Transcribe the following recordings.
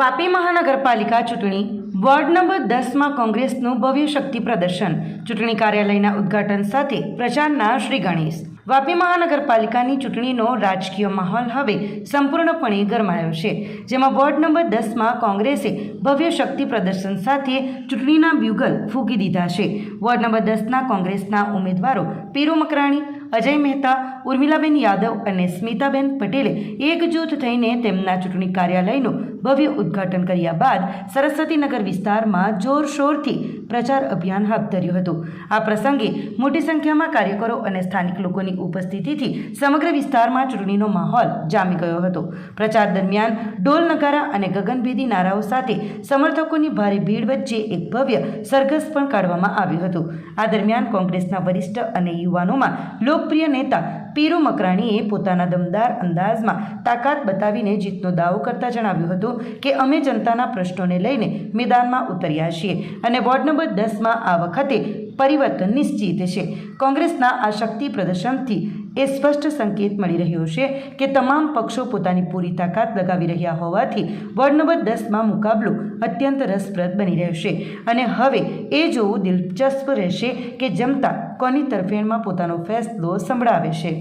વાપી મહાનગરપાલિકા ચૂંટણી ward number 10 માં કોંગ્રેસનું ભવ્ય શક્તિ પ્રદર્શન ચૂંટણી કાર્યાલયના ઉદ્ઘાટન સાથે પ્રચારના શ્રી ગણેશ। વાપી મહાનગરપાલિકાની ચૂંટણીનો રાજકીય માહોલ હવે સંપૂર્ણપણે ગરમાયો છે, જેમાં વોર્ડ નંબર 10 માં કોંગ્રેસે ભવ્ય શક્તિ પ્રદર્શન સાથે ચૂંટણીના બ્યુગલ ફૂંકી દીધા છે। વોર્ડ નંબર 10ના કોંગ્રેસના ઉમેદવારો પીરુ મકરાણી, અજય મહેતા, ઉર્મિલાબેન યાદવ અને સ્મિતાબેન પટેલે એકજૂથ થઈને તેમના ચૂંટણી કાર્યાલયનું ભવ્ય ઉદ્ઘાટન કર્યા બાદ સરસ્વતીનગર વિસ્તારમાં જોરશોરથી પ્રચાર અભિયાન હાથ ધર્યું હતું। આ પ્રસંગે મોટી સંખ્યામાં કાર્યકરો અને સ્થાનિક લોકોની ઉપસ્થિતિથી સમગ્ર વિસ્તારમાં ચૂંટણીનો માહોલ જામી ગયો હતો। પ્રચાર દરમિયાન ઢોલ નગારા અને ગગનભેદી નારાઓ સાથે સમર્થકોની ભારે ભીડ વચ્ચે એક ભવ્ય સરઘસ પણ કાઢવામાં આવ્યું હતું। આ દરમિયાન કોંગ્રેસના વરિષ્ઠ અને યુવાનોમાં લોકપ્રિય નેતા પીરુ મકરાણીએ પોતાના દમદાર અંદાજમાં તાકાત બતાવીને જીતનો દાવો કરતા જણાવ્યું હતું કે અમે જનતાના પ્રશ્નોને લઈને મેદાનમાં ઉતર્યા છીએ અને વોર્ડ નંબર 10માં આ વખતે પરિવર્તન નિશ્ચિત છે। કોંગ્રેસના આ શક્તિ પ્રદર્શનથી એ સ્પષ્ટ સંકેત મળી રહ્યો છે કે તમામ પક્ષો પોતાની પૂરી તાકાત લગાવી રહ્યા હોવાથી વોર્ડ નંબર 10માં મુકાબલો અત્યંત રસપ્રદ બની રહેશે અને હવે એ જોવું દિલચસ્પ રહેશે કે જનતા કોની તરફેણમાં પોતાનો ફેસલો સંભળાવે છે।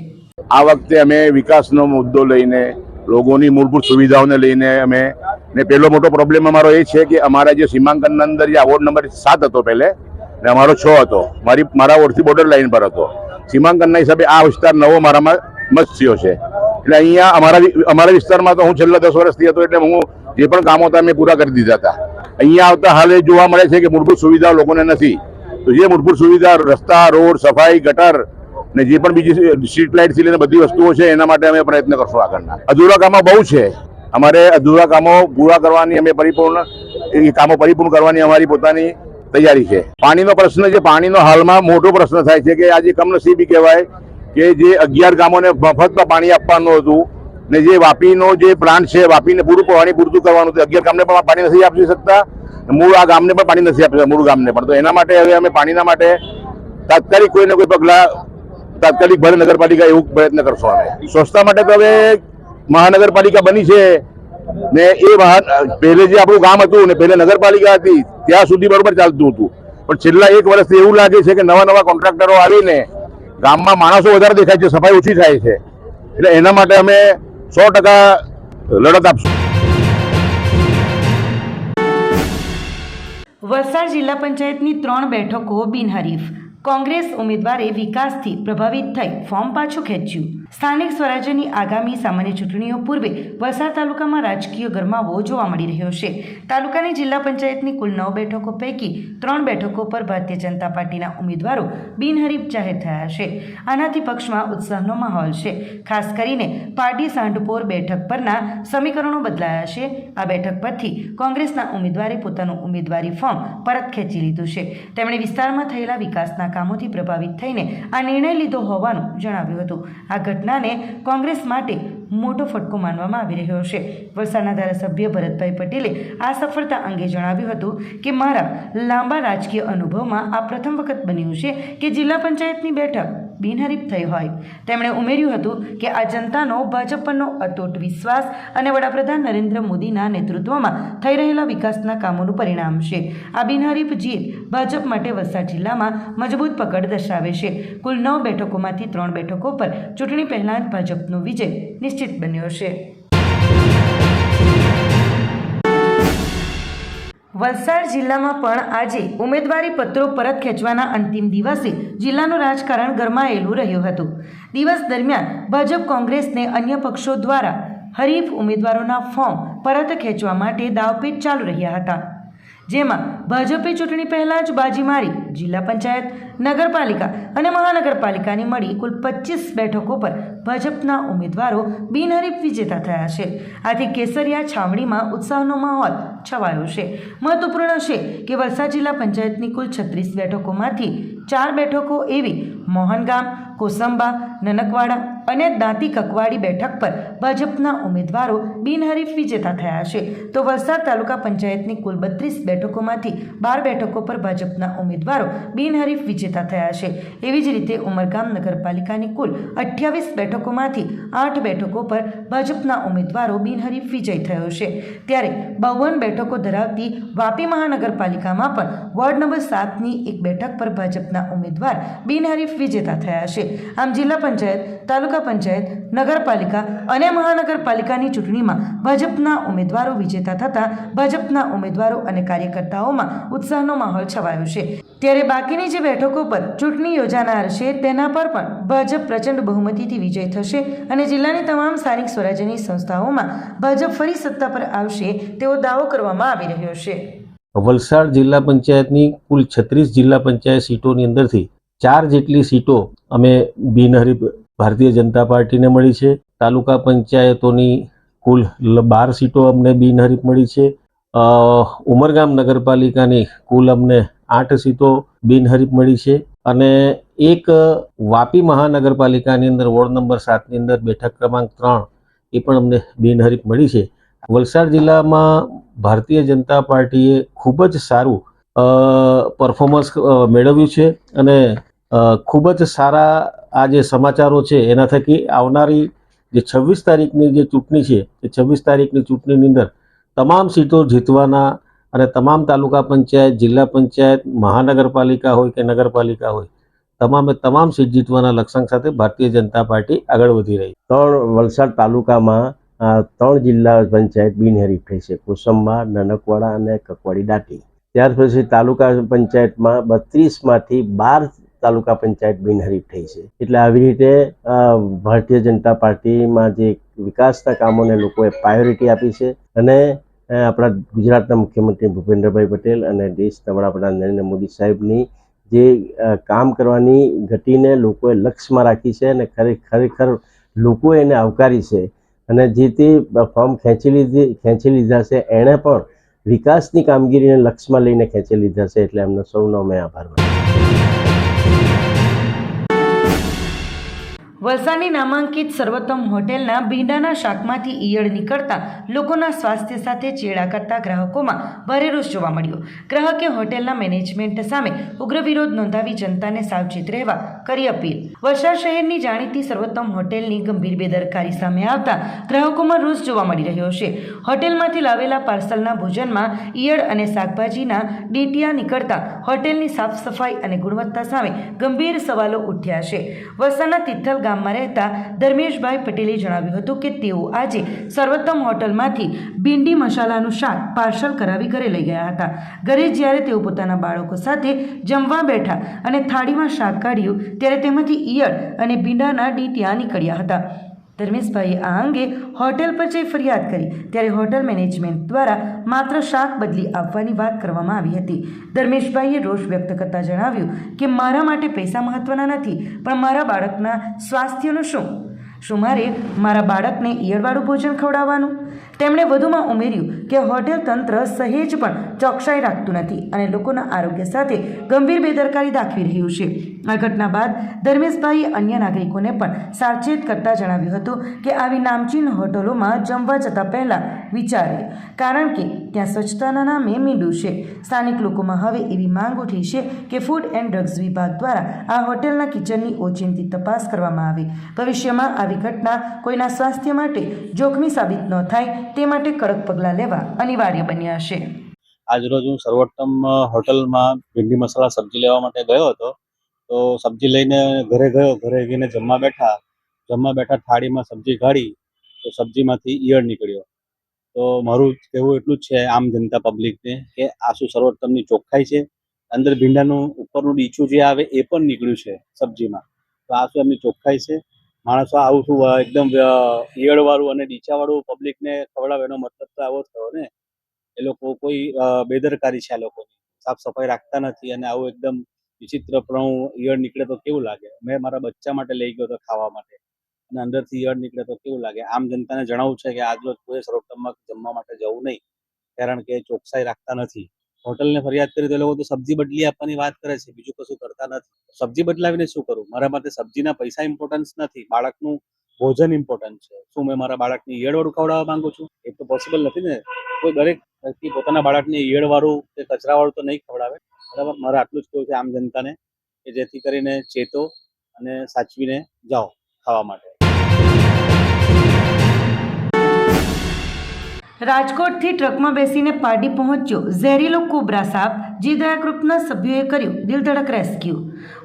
આ વખતે અમે વિકાસનો મુદ્દો લઈને, લોકોની મૂળભૂત સુવિધાઓને લઈને અમે ને પહેલો મોટો પ્રોબ્લેમ અમારો એ છે કે અમારા જે સીમાંકનના અંદર જે વોર્ડ નંબર 7 હતો પહેલે ને અમારો 6 હતો, મારા વોર્ડથી બોર્ડર લાઈન પર હતો। સીમાંકનના હિસાબે આ વિસ્તાર નવો મારામાં મસ્ત થયો છે, એટલે અહીંયા અમારા વિસ્તારમાં તો હું છેલ્લા 10 વર્ષથી હતો, એટલે હું જે પણ કામો હતા મેં પૂરા કરી દીધા હતા। અહીંયા આવતા હાલ એ જોવા મળે છે કે મૂળભૂત સુવિધાઓ લોકોને નથી, તો જે મૂળભૂત સુવિધા રસ્તા, રોડ, સફાઈ, ગટર ને જે પણ બીજી સ્ટ્રીટ લાઇટથી લઈને બધી વસ્તુઓ છે એના માટે અમે પ્રયત્ન કરશું આગળના। અધૂરા કામો બહુ છે, અમારે અધૂરા કામો પૂરા કરવાની, અમે પરિપૂર્ણ કરવાની અમારી પોતાની તૈયારી છે। પાણીનો પ્રશ્ન છે, પાણીનો હાલમાં મોટો પ્રશ્ન થાય છે કે આજે કમનસીબી કહેવાય કે જે 11 ગામોને મફતમાં પાણી આપવાનું હતું ને જે વાપીનો જે પ્લાન્ટ છે, વાપીને પાણી પૂરતું કરવાનું હતું, 11 ગામને પણ પાણી નથી આપી શકતા, મૂળ આ ગામને પણ પાણી નથી આપી શકતા, મૂળ ગામને પણ। તો એના માટે હવે અમે પાણીના માટે તાત્કાલિક કોઈને કોઈ પગલાં તાત્કાલિક ભલે નગરપાલિકા એવું પ્રયત્ન કરશો અમે। સ્વચ્છતા માટે તો હવે મહાનગરપાલિકા બની છે ને એ પહેલે જે આપણું ગામ હતું ને પહેલે નગરપાલિકા હતી ત્યાં સુધી બરોબર ચાલતું હતું, પણ છેલ્લા 1 વર્ષથી એવું લાગે છે કે નવા કોન્ટ્રાક્ટરો આવીને ગામમાં માણસો વધારે દેખાય છે, સફાઈ ઓછી થાય છે, એટલે એના માટે અમે 100% લડત આપશું। વલસાડ જિલ્લા પંચાયતની 3 બેઠકો બિનહરીફ, કોંગ્રેસ ઉમેદવારે વિકાસથી પ્રભાવિત થઈ ફોર્મ પાછું ખેંચ્યું। સ્થાનિક સ્વરાજ્યની આગામી સામાન્ય ચૂંટણીઓ પૂર્વે વલસાડ તાલુકામાં રાજકીય ગરમાવો જોવા મળી રહ્યો છે। તાલુકાની જિલ્લા પંચાયતની કુલ 9 બેઠકો પૈકી 3 બેઠકો પર ભારતીય જનતા પાર્ટીના ઉમેદવારો બિનહરીફ જાહેર થયા છે। આનાથી પક્ષમાં ઉત્સાહનો માહોલ છે। ખાસ કરીને પાર્ટી સાંઢપોર બેઠક પરના સમીકરણો બદલાયા છે। આ બેઠક પરથી કોંગ્રેસના ઉમેદવારે પોતાનું ઉમેદવારી ફોર્મ પરત ખેંચી લીધું છે। તેમણે વિસ્તારમાં થયેલા વિકાસના કામોથી પ્રભાવિત થઈને આ નિર્ણય લીધો હોવાનું જણાવ્યું હતું। આ ઘટનાને કોંગ્રેસ માટે મોટો ફટકો માનવામાં આવી રહ્યો છે। વલસાડના ધારાસભ્ય ભરતભાઈ પટેલે આ સફળતા અંગે જણાવ્યું હતું કે મારા લાંબા રાજકીય અનુભવમાં આ પ્રથમ વખત બન્યું છે કે જિલ્લા પંચાયતની બેઠક બિનહરીફ થઈ હોય। તેમણે ઉમેર્યું હતું કે આ જનતાનો ભાજપ પરનો અતૂટ વિશ્વાસ અને વડાપ્રધાન નરેન્દ્ર મોદીના નેતૃત્વમાં થઈ રહેલા વિકાસના કામોનું પરિણામ છે। આ બિનહરીફ જીત ભાજપ માટે વલસાડ જિલ્લામાં મજબૂત પકડ દર્શાવે છે। કુલ 9 બેઠકોમાંથી 3 બેઠકો પર ચૂંટણી પહેલા જ ભાજપનો વિજય નિશ્ચિત બન્યો છે। વલસાડ જિલ્લામાં પણ આજે ઉમેદવારી પત્રો પરત ખેંચવાના અંતિમ દિવસે જિલ્લાનું રાજકારણ ગરમાયેલું રહ્યું હતું। દિવસ દરમિયાન ભાજપ કોંગ્રેસને અન્ય પક્ષો દ્વારા હરીફ ઉમેદવારોના ફોર્મ પરત ખેંચવા માટે દાવપેચ ચાલુ રહ્યા હતા, જેમાં ભાજપે ચૂંટણી પહેલાં જ બાજી મારી જિલ્લા પંચાયત, નગરપાલિકા અને મહાનગરપાલિકાની મળી કુલ 25 બેઠકો પર ભાજપના ઉમેદવારો બિનહરીફ વિજેતા થયા છે। આથી કેસરિયા છાવણીમાં ઉત્સાહનો માહોલ છવાયો છે। મહત્વપૂર્ણ છે કે વલસાડ જિલ્લા પંચાયતની કુલ 36 બેઠકોમાંથી 4 બેઠકો એવી મોહનગામ, કોસંબા, નનકવાડા અને દાંતી કકવાડી બેઠક પર ભાજપના ઉમેદવારો બિનહરીફ વિજેતા થયા છે. તો વલસાડ તાલુકા પંચાયતની કુલ 32 બેઠકોમાંથી 12 બેઠકો પર ભાજપના ઉમેદવારો બિનહરીફ વિજેતા થયા છે. એવી જ રીતે ઉમરગામ નગરપાલિકાની કુલ 28 બેઠકોમાંથી 8 બેઠકો પર ભાજપના ઉમેદવારો બિનહરીફ વિજય થયો છે. ત્યારે 52 બેઠકો ધરાવતી વાપી મહાનગરપાલિકામાં પણ વોર્ડ નંબર 7ની એક બેઠક પર ભાજપના ઉમેદવાર બિનહરીફ વિજેતા થયા છે. આમ જિલ્લા પંચાયત, તાલુકા પંચાયત, નગરપાલિકા અને મહાનગરપાલિકાની ચૂંટણીમાં ભાજપના ઉમેદવારો વિજેતા થતા ભાજપના ઉમેદવારો અને કાર્યકર્તાઓમાં ઉત્સાહનો માહોલ છવાયો છે. ત્યારે બાકીની જે બેઠકો પર ચૂંટણી યોજાનાર છે તેના પર પણ ભાજપ પ્રચંડ બહુમતીથી વિજય થશે અને જિલ્લાની તમામ સ્થાનિક સ્વરાજ્યની સંસ્થાઓમાં ભાજપ ફરી સત્તા પર આવશે તેવો દાવો કરવામાં આવી રહ્યો છે. વલસાડ જિલ્લા પંચાયતની કુલ 36 જિલ્લા પંચાયત સીટોની અંદરથી 4 જેટલી સીટો અમે બિનહરીફ ભારતીય જનતા પાર્ટીને મળી છે. તાલુકા પંચાયતોની કુલ 12 સીટો અમને બિનહરીફ મળી છે. ઉમરગામ નગરપાલિકાની કુલ અમને 8 સીટો બિનહરીફ મળી છે અને એક વાપી મહાનગરપાલિકાની અંદર વોર્ડ નંબર 7ની અંદર બેઠક ક્રમાંક 3 એ પણ અમને બિનહરીફ મળી છે. વલસાડ જિલ્લામાં ભારતીય જનતા પાર્ટીએ ખૂબ જ સારું પરફોર્મન્સ મેળવ્યું છે અને ખૂબ જ સારા આ જે સમાચારો છે એના થકી આવનારી જે 26 તારીખની જે ચૂંટણી છે એ 26 તારીખની ચૂંટણીની અંદર તમામ સીટો જીતવાના અને તમામ તાલુકા પંચાયત, જિલ્લા પંચાયત, મહાનગરપાલિકા હોય કે નગરપાલિકા હોય તમામ સીટ જીતવાના લક્ષ્યાંક સાથે ભારતીય જનતા પાર્ટી આગળ વધી રહી. વલસાડ તાલુકામાં 3 જિલ્લા પંચાયત બિનહરીફ થઈ છે: કોસંબા, નનકવાડા અને કકવાડી દાંતી. ત્યાર પછી તાલુકા પંચાયતમાં 32માંથી 12 તાલુકા પંચાયત બિનહરીફ થઈ છે. એટલે આવી રીતે ભારતીય જનતા પાર્ટીમાં જે વિકાસના કામોને લોકોએ પ્રાયોરિટી આપી છે અને આપણા ગુજરાતના મુખ્યમંત્રી ભૂપેન્દ્રભાઈ પટેલ અને દેશના વડાપ્રધાન નરેન્દ્ર મોદી સાહેબની જે કામ કરવાની ગતિને લોકોએ લક્ષ્યમાં રાખી છે અને ખરેખર લોકોએ એને આવકારી છે અને જે તે ફોર્મ ખેંચી લીધા છે એણે પણ વિકાસની કામગીરીને લક્ષ્યમાં લઈને ખેંચી લીધા છે. એટલે એમનો સૌનો અમે આભાર માનું. વલસાડની નામાંકિત સર્વોત્તમ હોટેલના ભીંડાના શાકમાંથી ઈયળ નીકળતા લોકોના સ્વાસ્થ્ય સાથે ચેડા કરતા ગ્રાહકોમાં ભારે રોષ જોવા મળ્યો. ગ્રાહકે હોટેલના મેનેજમેન્ટ સામે ઉગ્ર વિરોધ નોંધાવી જનતાને સાવચેત રહેવા કરી અપીલ. વલસાડ શહેરની જાણીતી સર્વોત્તમ હોટેલની ગંભીર બેદરકારી સામે આવતા ગ્રાહકોમાં રોષ જોવા મળી રહ્યો છે. હોટેલમાંથી લાવેલા પાર્સલના ભોજનમાં ઈયળ અને શાકભાજીના ડીંટિયા નીકળતા હોટેલની સાફ સફાઈ અને ગુણવત્તા સામે ગંભીર સવાલો ઉઠ્યા છે. વલસાડના તિથલ ગામમાં રહેતા ધર્મેશભાઈ પટેલે જણાવ્યું હતું કે તેઓ આજે સર્વોત્તમ હોટલમાંથી ભીંડી મસાલાનું શાક પાર્સલ કરાવી ઘરે લઈ ગયા હતા. ઘરે જ્યારે તેઓ પોતાના બાળકો સાથે જમવા બેઠા અને થાળીમાં શાક કાઢ્યું ત્યારે તેમાંથી ઈયળ અને ભીંડાના ડીંટિયા નીકળ્યા હતા. ધર્મેશભાઈએ આ અંગે હોટેલ પર જઈ ફરિયાદ કરી ત્યારે હોટેલ મેનેજમેન્ટ દ્વારા માત્ર શાક બદલી આપવાની વાત કરવામાં આવી હતી. ધર્મેશભાઈએ રોષ વ્યક્ત કરતા જણાવ્યું કે મારા માટે પૈસા મહત્વના નથી, પણ મારા બાળકના સ્વાસ્થ્યનું શું મારે મારા બાળકને ઈયળવાળું ભોજન ખવડાવવાનું? તેમણે વધુમાં ઉમેર્યું કે હોટેલ તંત્ર સહેજ પણ ચોકસાઈ રાખતું નથી અને લોકોના આરોગ્ય સાથે ગંભીર બેદરકારી દાખવી રહ્યું છે. આ ઘટના બાદ ધર્મેશભાઈએ અન્ય નાગરિકોને પણ સાવચેત કરતા જણાવ્યું હતું કે આવી નામચીન હોટલોમાં જમવા જતાં પહેલાં વિચારે, કારણ કે ત્યાં સ્વચ્છતાના નામે મીંડું છે. સ્થાનિક લોકોમાં હવે એવી માંગ ઉઠી છે કે ફૂડ એન્ડ ડ્રગ્સ વિભાગ દ્વારા આ હોટેલના કિચનની ઓચિંતી તપાસ કરવામાં આવે. ભવિષ્યમાં આવી ઘટના કોઈના સ્વાસ્થ્ય માટે જોખમી સાબિત ન થાય તે માટે કડક પગલાં લેવા અનિવાર્ય બન્યા છે. આજરોજ હું સર્વોત્તમ હોટલમાં ભીંડી મસાલા સબ્જી લેવા માટે ગયો હતો. તો સબ્જી લઈને ઘરે ગયો. ઘરે ગઈને જમવા બેઠા થાળીમાં સબ્જી કાઢી તો સબ્જીમાંથી ઈયળ નીકળ્યો. તો મારું કહેવું એટલું જ છે આમ જનતા પબ્લિકને કે આ શું સર્વોત્તમની ચોખ્ખાઈ છે? અંદર ભીંડાનું ઉપરનું ડીચું જે આવે એ પણ નીકળ્યું છે સબ્જીમાં. તો આ શું એમની ચોખ્ખાઈ છે? માણસો આવું શું એકદમ ઈયળવાળું અને ડીચાવાળું પબ્લિકને ખવડાવે એનો મતલબ તો આવો થયો ને. એ લોકો કોઈ બેદરકારી છે આ લોકોની, સાફ સફાઈ રાખતા નથી અને આવું એકદમ વિચિત્રપણું ઈયળ નીકળે તો કેવું લાગે? મેં મારા બચ્ચા માટે લઈ ગયો હતો ખાવા માટે અને અંદરથી ઈયળ નીકળે તો કેવું લાગે? આમ જનતાને જણાવવું છે કે આજરોજ કોઈ સર્વોત્તમમાં જમવા માટે જવું નહીં, કારણ કે ચોકસાઈ રાખતા નથી. હોટલને ફરિયાદ કરી તો એ લોકો તો સબ્જી બદલી આપવાની વાત કરે છે, બીજું કશું કરતા નથી. સબ્જી બદલાવીને શું કરું? મારા માટે સબ્જીના પૈસા ઇમ્પોર્ટન્સ નથી, બાળકનું ભોજન ઇમ્પોર્ટન્ટ છે. શું મેં મારા બાળકને ઈયળવાળું ખવડાવવા માંગુ છું? એ તો પોસિબલ નથી ને. કોઈ દરેક વ્યક્તિ પોતાના બાળકને ઈયળવાળું કે કચરાવાળું તો નહીં ખવડાવે. બરાબર, મારે આટલું જ કહેવું છે આમ જનતાને કે જેથી કરીને ચેતો અને સાચવીને જાઓ ખાવા માટે. રાજકોટથી ટ્રકમાં બેસીને પાડી પહોંચ્યો ઝેરીલો કોબ્રા સાપ. જીવદયા ગ્રુપના સભ્યોએ કર્યું દિલધડક રેસ્ક્યુ.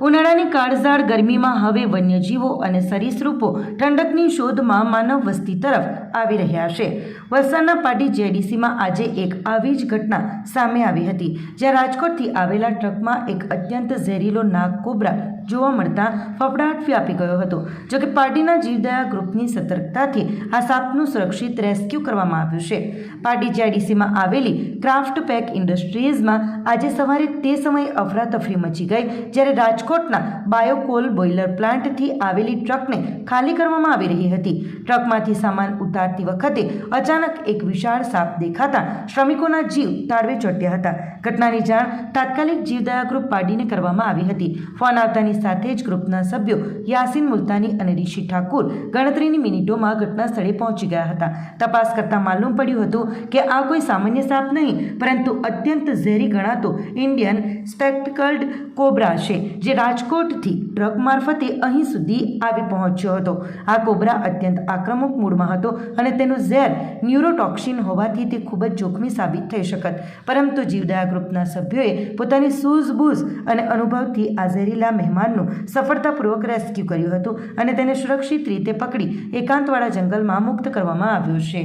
ઉનાળાની કાળઝાળ ગરમીમાં હવે વન્યજીવો અને સરીસૃપો ઠંડકની શોધમાં માનવ વસ્તી તરફ આવી રહ્યા છે. વલસાડના પાટી જેડીસીમાં આજે એક આવી જ ઘટના સામે આવી હતી, જ્યાં રાજકોટથી આવેલા ટ્રકમાં એક અત્યંત ઝેરીલો નાગ કોબ્રા જોવા મળતા ફફડાટ વ્યાપી ગયો હતો. જોકે પાર્ટીના જીવદયા ગ્રુપની સતર્કતાથી આ સાપનું સુરક્ષિત રેસ્ક્યુ કરવામાં આવ્યું છે. પાટી જેડીસીમાં આવેલી ક્રાફ્ટ પેક ઇન્ડસ્ટ્રીઝમાં આજે સવારે તે સમયે અફરાતફરી મચી ગઈ, જ્યારે રાજકોટના બાયોકોલ બોઇલર પ્લાન્ટથી આવેલી ટ્રકને ખાલી કરવામાં આવી રહી હતી. ટ્રકમાંથી સામાન ઉતારતી વખતે અચાનક એક વિશાળ સાપ દેખાતા શ્રમિકોના જીવ તાળવે ચોંટ્યા હતા. ઘટનાની જાણ તાત્કાલિક જીવદયા ગ્રુપ પાડીને કરવામાં આવી હતી. ફોન આવતાની સાથે જ ગ્રુપના સભ્યો યાસીન મુલતાની અને રિશી ઠાકુર ગણતરીની મિનિટોમાં ઘટના સ્થળે પહોંચી ગયા હતા. તપાસ કરતા માલુમ પડ્યું હતું કે આ કોઈ સામાન્ય સાપ નહીં, પરંતુ અત્યંત ઝેરી ગણાતો ઇન્ડિયન સ્પેક્ટકલ્ડ કોબ્રા છે, જે રાજકોટથી ટ્રક મારફતે અહીં સુધી આવી પહોંચ્યો હતો. આ કોબ્રા અત્યંત આક્રમક મૂડમાં હતો અને તેનું ઝેર ન્યુરોટોક્સિન હોવાથી તે ખૂબ જ જોખમી સાબિત થઈ શકત. પરંતુ જીવદયા ગ્રુપના સભ્યોએ પોતાની સૂઝબૂઝ અને અનુભવથી આ ઝેરીલા મહેમાનનું સફળતાપૂર્વક રેસ્ક્યુ કર્યું હતું અને તેને સુરક્ષિત રીતે પકડી એકાંતવાળા જંગલમાં મુક્ત કરવામાં આવ્યો છે.